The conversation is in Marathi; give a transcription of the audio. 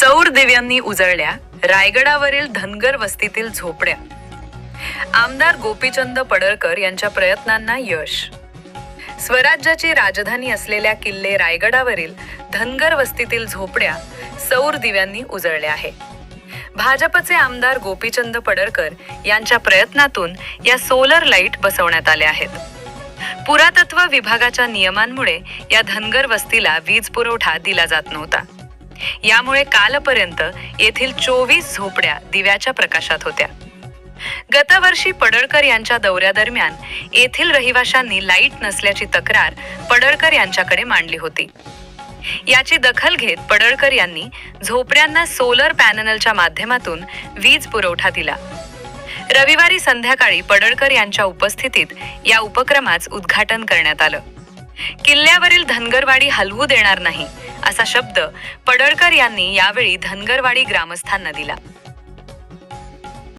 सौर दिव्यांनी उजळल्या रायगडावरील धनगर वस्तीतील झोपड्या. आमदार गोपीचंद पडळकर यांच्या प्रयत्नांना यश. स्वराज्याची राजधानी असलेल्या किल्ले रायगडावरील धनगर वस्तीतील झोपड्या सौर दिव्यांनी उजळल्या आहे. भाजपचे आमदार गोपीचंद पडळकर यांच्या प्रयत्नातून या सोलर लाईट बसवण्यात आल्या आहेत. पुरातत्व विभागाच्या नियमांमुळे या धनगर वस्तीला वीज पुरवठा दिला जात नव्हता. यामुळे कालपर्यंत येथील 24 झोपड्या दिव्याच्या प्रकाशात होत्या. गतवर्षी पडळकर यांच्या दौऱ्यादरम्यान येथील रहिवाशांनी लाईट नसल्याची तक्रार पडळकर यांच्याकडे मांडली होती. याची दखल घेत पडळकर यांनी झोपड्यांना सोलर पॅनलच्या माध्यमातून वीज पुरवठा दिला. रविवारी संध्याकाळी पडळकर यांच्या उपस्थितीत या उपक्रमाचं उद्घाटन करण्यात आलं. किल्ल्यावरील धनगरवाडी हलवू देणार नाही असा शब्द पडळकर यांनी यावेळी धनगरवाडी ग्रामस्थांना दिला.